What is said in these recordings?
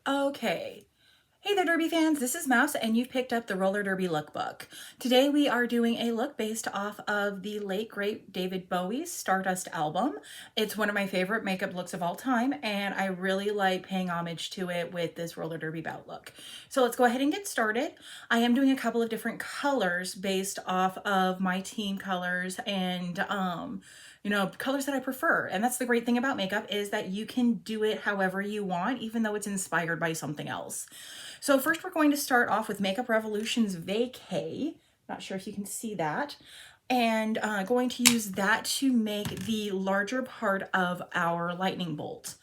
Okay. Hey there, Derby fans. This is Mouse, and you've picked up the Roller Derby Lookbook. Today we are doing a look based off of the late great David Bowie's Stardust album. It's one of my favorite makeup looks of all time, and I really like paying homage to it with this Roller Derby bout look. So let's go ahead and get started. I am doing a couple of different colors based off of my team colors and colors that I prefer. And that's the great thing about makeup, is that you can do it however you want, even though it's inspired by something else. So first we're going to start off with Makeup Revolution's Vacay. Not sure if you can see that. And going to use that to make the larger part of our lightning bolt.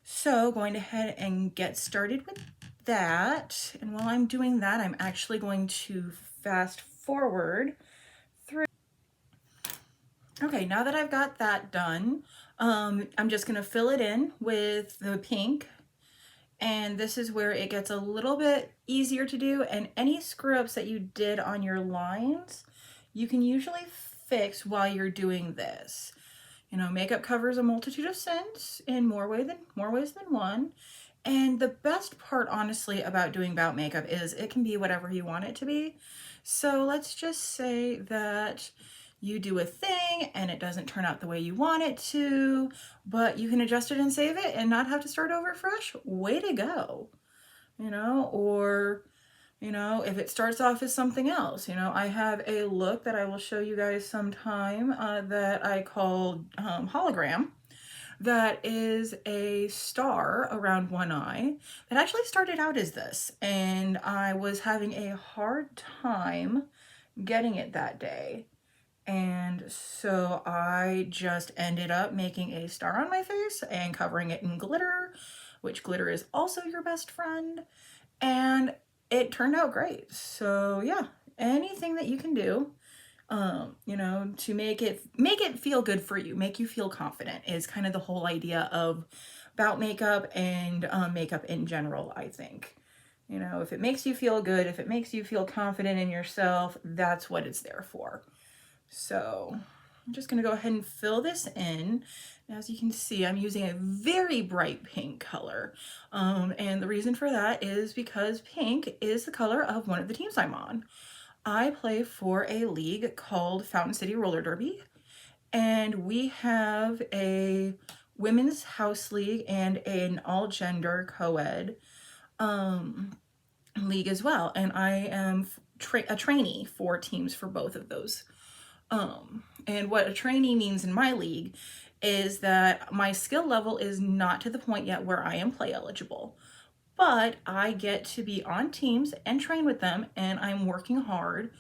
So going ahead and get started with that. And while I'm doing that, I'm actually going to fast forward through. Okay, now that I've got that done, I'm just gonna fill it in with the pink. And this is where it gets a little bit easier to do, and any screw ups that you did on your lines, you can usually fix while you're doing this. You know, makeup covers a multitude of sins in more ways than one. And the best part, honestly, about doing bout makeup is it can be whatever you want it to be. So let's just say that you do a thing and it doesn't turn out the way you want it to, but you can adjust it and save it and not have to start over fresh. Way to go. Or if it starts off as something else. I have a look that I will show you guys sometime that I call hologram, that is a star around one eye that actually started out as this, and I was having a hard time getting it that day. And so I just ended up making a star on my face and covering it in glitter, which glitter is also your best friend. And it turned out great. So yeah, anything that you can do, to make it feel good for you, make you feel confident, is kind of the whole idea of about makeup and makeup in general, I think. If it makes you feel good, if it makes you feel confident in yourself, that's what it's there for. So I'm just going to go ahead and fill this in. As you can see, I'm using a very bright pink color. And the reason for that is because pink is the color of one of the teams I'm on. I play for a league called Fountain City Roller Derby, and we have a women's house league and an all-gender co-ed league as well. And I am a trainee for teams for both of those. And what a trainee means in my league is that my skill level is not to the point yet where I am play eligible, but I get to be on teams and train with them, and I'm working hard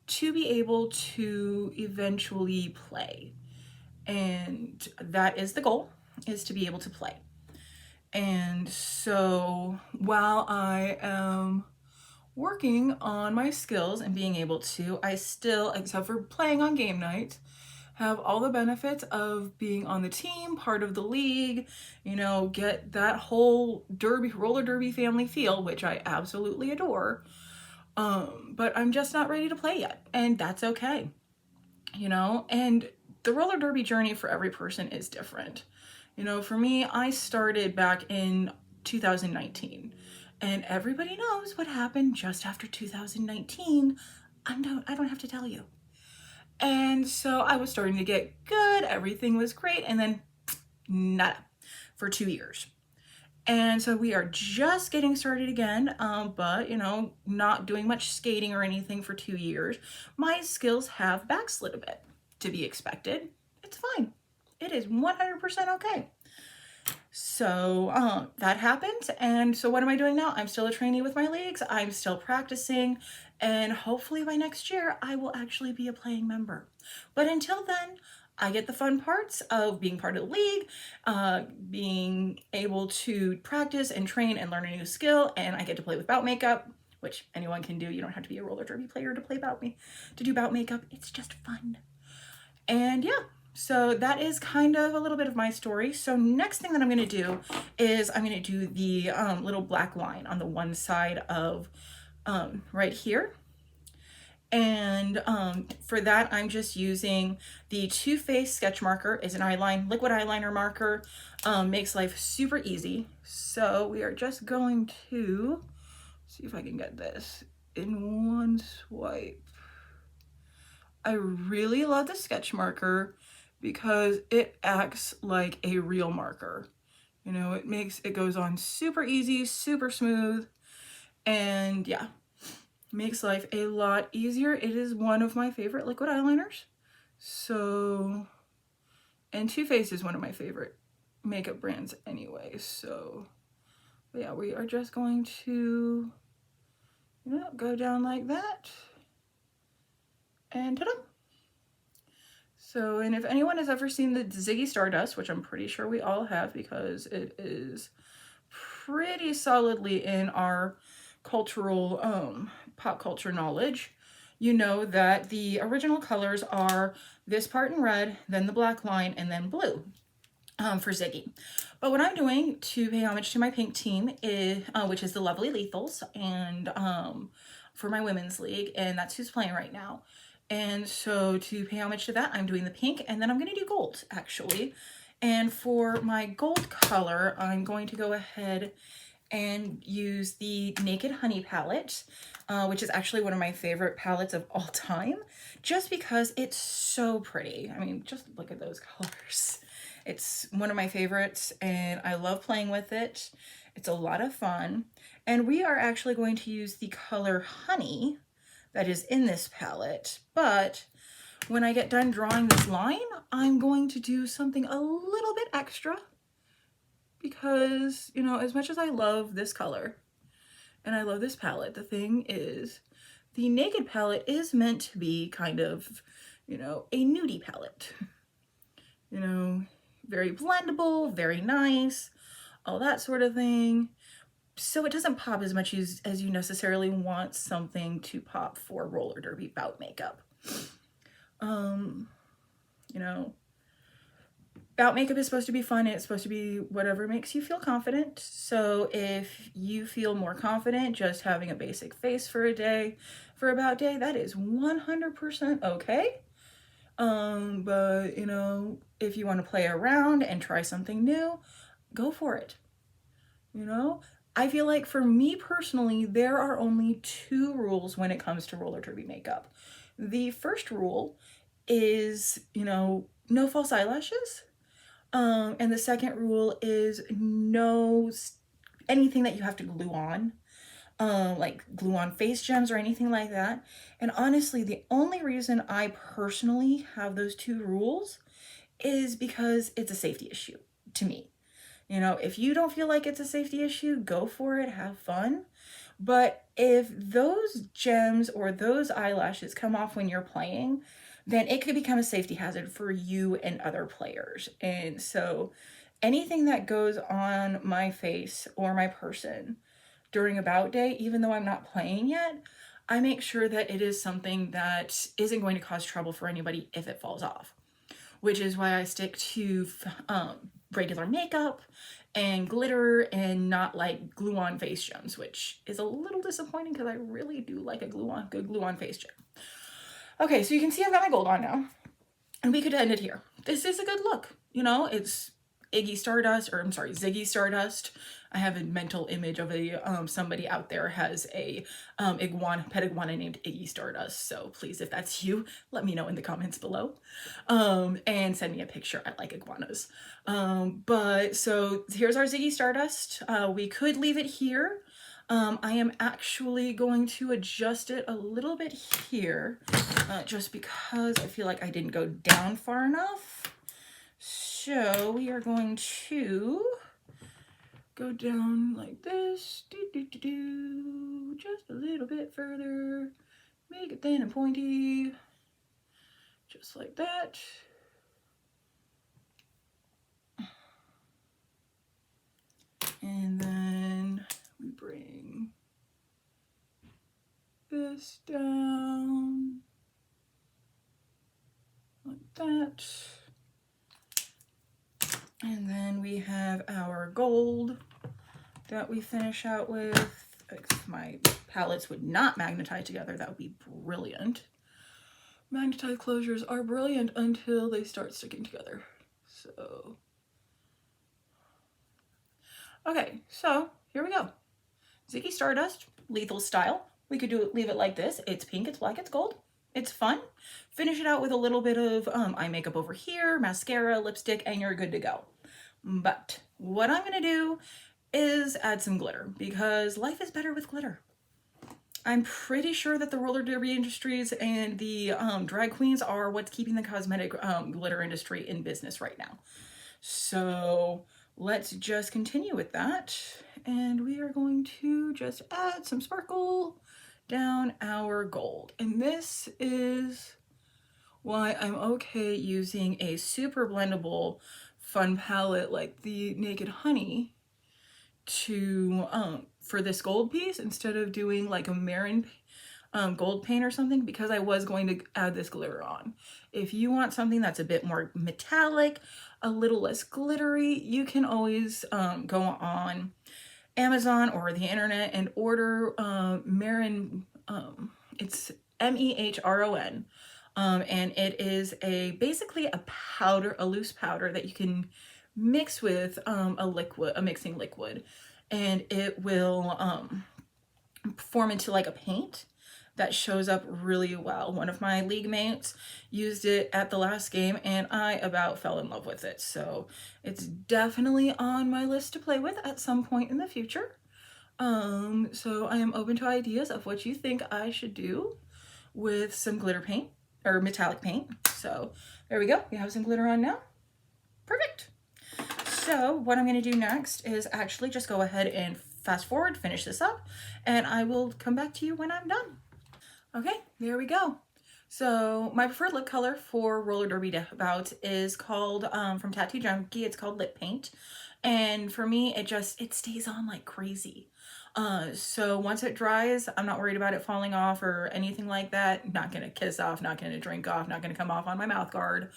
to be able to eventually play. And that is the goal, is to be able to play. And so while I am working on my skills and being able to, I still, except for playing on game night, have all the benefits of being on the team, part of the league, get that whole roller derby family feel, which I absolutely adore. But I'm just not ready to play yet, and that's okay. And the roller derby journey for every person is different. For me, I started back in 2019. And everybody knows what happened just after 2019. I don't have to tell you. And so I was starting to get good. Everything was great. And then nada for 2 years. And so we are just getting started again, but not doing much skating or anything for 2 years. My skills have backslid a bit, to be expected. It's fine. It is 100% okay. So that happened, and so what am I doing now? I'm still a trainee with my leagues. I'm still practicing, and hopefully by next year I will actually be a playing member. But until then, I get the fun parts of being part of the league, being able to practice and train and learn a new skill, and I get to play with bout makeup, which anyone can do. You don't have to be a roller derby player to do bout makeup. It's just fun. And yeah. So that is kind of a little bit of my story. So next thing that I'm going to do is I'm going to do the little black line on the one side of right here. And for that, I'm just using the Too Faced sketch marker. Is an liquid eyeliner marker. Makes life super easy. So we are just going to see if I can get this in one swipe. I really love the sketch marker because it acts like a real marker. You know, it goes on super easy, super smooth, and yeah, makes life a lot easier. It is one of my favorite liquid eyeliners. So, and Too Faced is one of my favorite makeup brands anyway. So, yeah, we are just going to, go down like that. And ta-da! So, and if anyone has ever seen the Ziggy Stardust, which I'm pretty sure we all have because it is pretty solidly in our cultural, pop culture knowledge, you know that the original colors are this part in red, then the black line, and then blue for Ziggy. But what I'm doing to pay homage to my pink team is, which is the Lovely Lethals, and for my women's league, and that's who's playing right now. And so to pay homage to that, I'm doing the pink, and then I'm going to do gold, actually. And for my gold color, I'm going to go ahead and use the Naked Honey palette, which is actually one of my favorite palettes of all time, just because it's so pretty. I mean, just look at those colors. It's one of my favorites, and I love playing with it. It's a lot of fun. And we are actually going to use the color Honey that is in this palette, but when I get done drawing this line, I'm going to do something a little bit extra because, as much as I love this color and I love this palette, the thing is, the Naked palette is meant to be kind of, a nudie palette. Very blendable, very nice, all that sort of thing. So it doesn't pop as much as you necessarily want something to pop for roller derby bout makeup. Bout makeup is supposed to be fun, and it's supposed to be whatever makes you feel confident. So if you feel more confident just having a basic face for a day, for a bout day, that is 100% okay. But if you want to play around and try something new, go for it. I feel like for me personally, there are only 2 rules when it comes to roller derby makeup. The first rule is, no false eyelashes. And the second rule is no anything that you have to glue on, like glue on face gems or anything like that. And honestly, the only reason I personally have those 2 rules is because it's a safety issue to me. If you don't feel like it's a safety issue, go for it, have fun. But if those gems or those eyelashes come off when you're playing, then it could become a safety hazard for you and other players. And so anything that goes on my face or my person during a bout day, even though I'm not playing yet, I make sure that it is something that isn't going to cause trouble for anybody if it falls off, which is why I stick to regular makeup and glitter and not like glue-on face gems, which is a little disappointing because I really do like a good glue-on face gem. Okay, so you can see I've got my gold on now, and we could end it here. This is a good look. It's Ziggy Stardust. I have a mental image of somebody out there has a pet iguana named Iggy Stardust. So please, if that's you, let me know in the comments below, and send me a picture. I like iguanas. But so here's our Ziggy Stardust. We could leave it here. I am actually going to adjust it a little bit here, just because I feel like I didn't go down far enough. So we are going to go down like this, just a little bit further, make it thin and pointy, just like that. And then we bring this down like that. And then we have our gold that we finish out with. If my palettes would not magnetize together, that would be brilliant. Magnetized closures are brilliant until they start sticking together. So, okay, so here we go. Ziggy Stardust, lethal style. We could leave it like this. It's pink, it's black, it's gold. It's fun. Finish it out with a little bit of eye makeup over here, mascara, lipstick, and you're good to go. But what I'm gonna do is add some glitter because life is better with glitter. I'm pretty sure that the roller derby industries and the drag queens are what's keeping the cosmetic glitter industry in business right now. So let's just continue with that. And we are going to just add some sparkle down our gold. And this is why I'm okay using a super blendable fun palette like the Naked Honey to for this gold piece instead of doing like a Marin gold paint or something, because I was going to add this glitter on. If you want something that's a bit more metallic, a little less glittery, you can always go on Amazon or the internet and order Marin. It's MEHRON. And it is basically a powder, a loose powder that you can mix with a mixing liquid, and it will form into like a paint that shows up really well. One of my league mates used it at the last game and I about fell in love with it. So it's definitely on my list to play with at some point in the future. So I am open to ideas of what you think I should do with some glitter paint or metallic paint. So there we go. We have some glitter on now. Perfect. So what I'm going to do next is actually just go ahead and fast forward, finish this up, and I will come back to you when I'm done. Okay, there we go. So my preferred lip color for roller derby bouts is called, from Tattoo Junkee, it's called Lip Paint. And for me, it stays on like crazy. So once it dries, I'm not worried about it falling off or anything like that. Not gonna kiss off, not gonna drink off, not gonna come off on my mouth guard.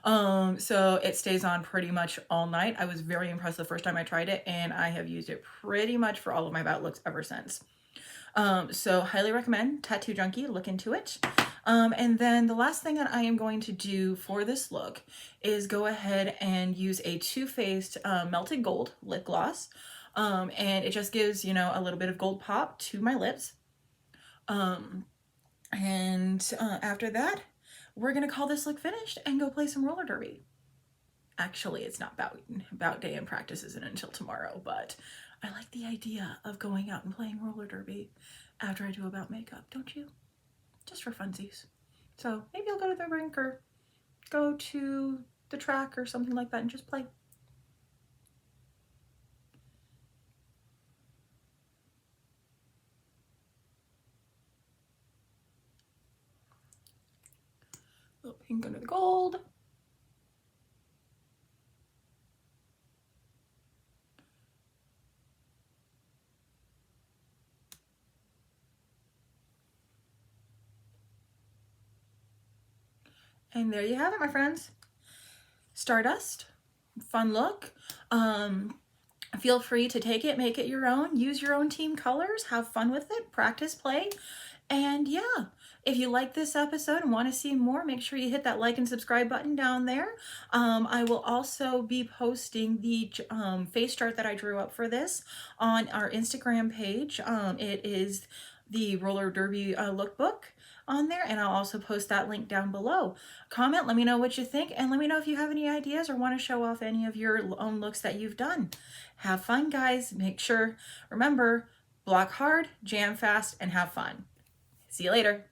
So it stays on pretty much all night. I was very impressed the first time I tried it, and I have used it pretty much for all of my bout looks ever since. So highly recommend Tattoo Junkee, look into it. And then the last thing that I am going to do for this look is go ahead and use a Too Faced Melted Gold lip gloss. And it just gives, you know, a little bit of gold pop to my lips. After that, we're gonna call this look finished and go play some roller derby. Actually, it's not bout day and practice isn't until tomorrow, but I like the idea of going out and playing roller derby after I do about makeup, don't you? Just for funsies. So maybe I'll go to the rink or go to the track or something like that and just play. A little pink under the gold. And there you have it, my friends. Stardust, fun look. Feel free to take it, make it your own, use your own team colors, have fun with it, practice, play. And yeah, if you like this episode and want to see more, make sure you hit that like and subscribe button down there. I will also be posting the face chart that I drew up for this on our Instagram page. It is the Roller Derby Lookbook on there, and I'll also post that link down below. Comment, let me know what you think, and let me know if you have any ideas or want to show off any of your own looks that you've done. Have fun, guys. Make sure, remember, block hard, jam fast, and have fun. See you later.